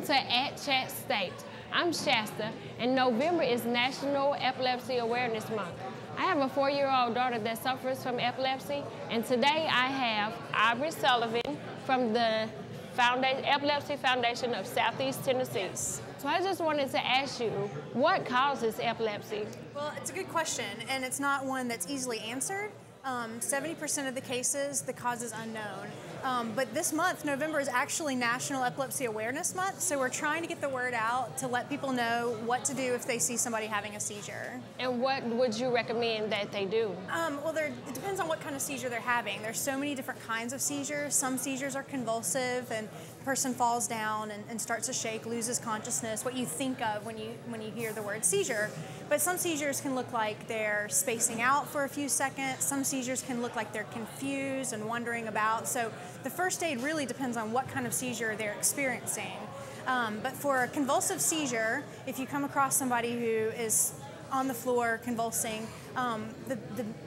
to @Chat State. I'm Shasta, and November is National Epilepsy Awareness Month. I have a 4-year-old daughter that suffers from epilepsy, and today I have Aubrey Sullivan from the Epilepsy Foundation of Southeast Tennessee. So I just wanted to ask you, what causes epilepsy? Well, it's a good question, and it's not one that's easily answered. 70% of the cases, the cause is unknown. But this month, November, is actually National Epilepsy Awareness Month, so we're trying to get the word out to let people know what to do if they see somebody having a seizure. And what would you recommend that they do? Well, it depends on what kind of seizure they're having. There's so many different kinds of seizures. Some seizures are convulsive, and the person falls down and starts to shake, loses consciousness, what you think of when you hear the word seizure. But some seizures can look like they're spacing out for a few seconds. Some seizures can look like they're confused and wondering about. So the first aid really depends on what kind of seizure they're experiencing. But for a convulsive seizure, if you come across somebody who is on the floor convulsing, the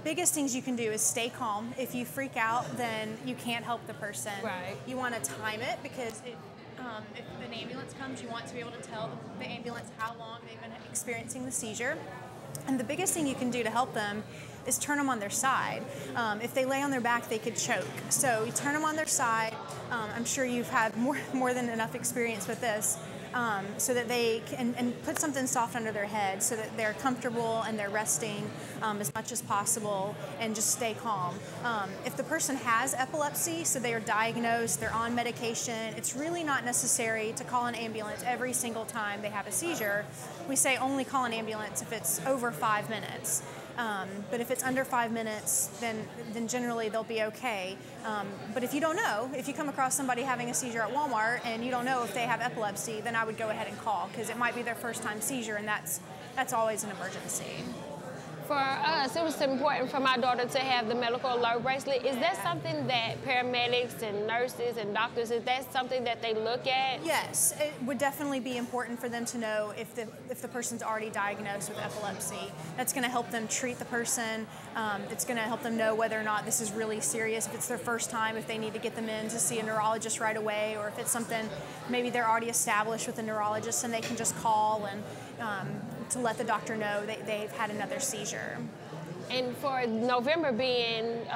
biggest things you can do is stay calm. If you freak out, then you can't help the person. Right. You want to time it, because if an ambulance comes, you want to be able to tell the ambulance how long they've been experiencing the seizure. And the biggest thing you can do to help them is turn them on their side. If they lay on their back, they could choke. So you turn them on their side. I'm sure you've had more than enough experience with this, so that they can, and put something soft under their head so that they're comfortable and they're resting as much as possible, and just stay calm. If the person has epilepsy, so they are diagnosed, they're on medication, it's really not necessary to call an ambulance every single time they have a seizure. We say only call an ambulance if it's over 5 minutes. But if it's under 5 minutes, then generally they'll be okay. But if you don't know, if you come across somebody having a seizure at Walmart and you don't know if they have epilepsy, then I would go ahead and call, because it might be their first time seizure, and that's always an emergency. For us, it was important for my daughter to have the medical alert bracelet. Is that something that paramedics and nurses and doctors, is that something that they look at? Yes, it would definitely be important for them to know if the person's already diagnosed with epilepsy. That's going to help them treat the person. It's going to help them know whether or not this is really serious, if it's their first time, if they need to get them in to see a neurologist right away, or if it's something maybe they're already established with a neurologist and they can just call and to let the doctor know they've had another seizure. And for November being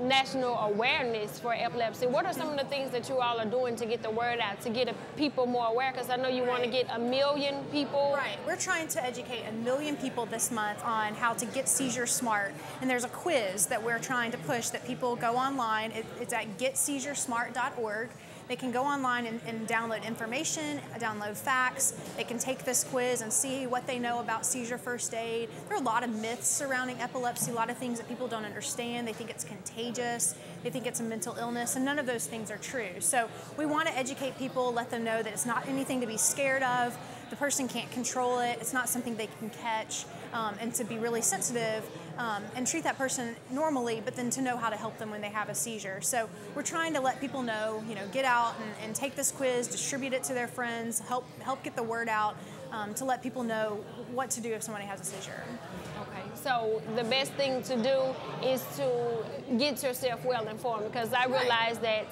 national awareness for epilepsy, what are some of the things that you all are doing to get the word out, to get people more aware? Because I know you want to get 1 million people. Right. We're trying to educate 1 million people this month on how to get Seizure Smart. And there's a quiz that we're trying to push that people go online. It's at getseizuresmart.org. They can go online and download information, download facts. They can take this quiz and see what they know about seizure first aid. There are a lot of myths surrounding epilepsy, a lot of things that people don't understand. They think it's contagious, they think it's a mental illness, and none of those things are true. So we want to educate people, let them know that it's not anything to be scared of. The person can't control it. It's not something they can catch, and to be really sensitive and treat that person normally, but then to know how to help them when they have a seizure. So we're trying to let people know, get out and take this quiz, distribute it to their friends, help get the word out, to let people know what to do if somebody has a seizure. Okay, so the best thing to do is to get yourself well informed, because I realized that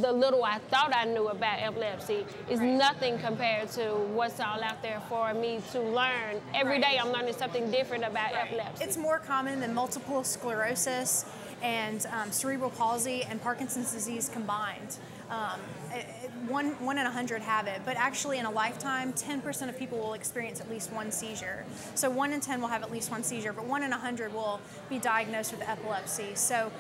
the little I thought I knew about epilepsy is nothing compared to what's all out there for me to learn. Every day I'm learning something different about epilepsy. It's more common than multiple sclerosis and cerebral palsy and Parkinson's disease combined. One in 100 have it, but actually in a lifetime, 10% of people will experience at least one seizure. So 1 in 10 will have at least one seizure, but 1 in 100 will be diagnosed with epilepsy. So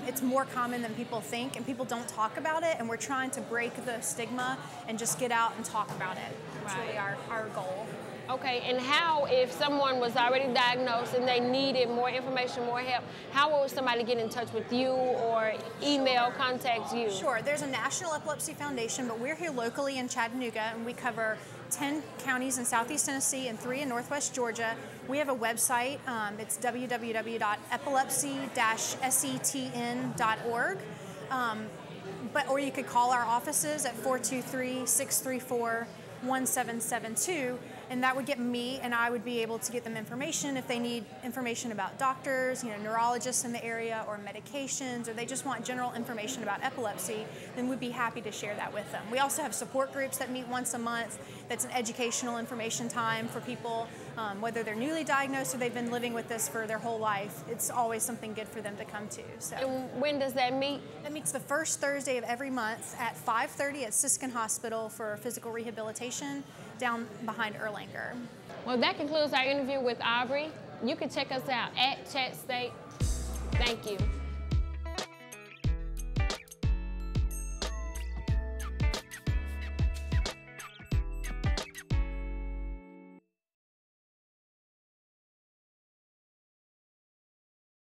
it's more common than people think, and people don't talk about it, and we're trying to break the stigma and just get out and talk about it. That's really our goal. Okay, and how, if someone was already diagnosed and they needed more information, more help, how would somebody get in touch with you or email, contact you? Sure, there's a National Epilepsy Foundation, but we're here locally in Chattanooga, and we cover 10 counties in Southeast Tennessee and 3 in Northwest Georgia. We have a website, it's www.epilepsy-setn.org. Or you could call our offices at 423-634-1772. And that would get me, and I would be able to get them information if they need information about doctors, neurologists in the area, or medications, or they just want general information about epilepsy, then we'd be happy to share that with them. We also have support groups that meet once a month. That's an educational information time for people, whether they're newly diagnosed or they've been living with this for their whole life. It's always something good for them to come to. So. And when does that meet? That meets the first Thursday of every month at 5:30 at Siskin Hospital for physical rehabilitation down behind Erlanger. Well, that concludes our interview with Aubrey. You can check us out at Chat State. Thank you.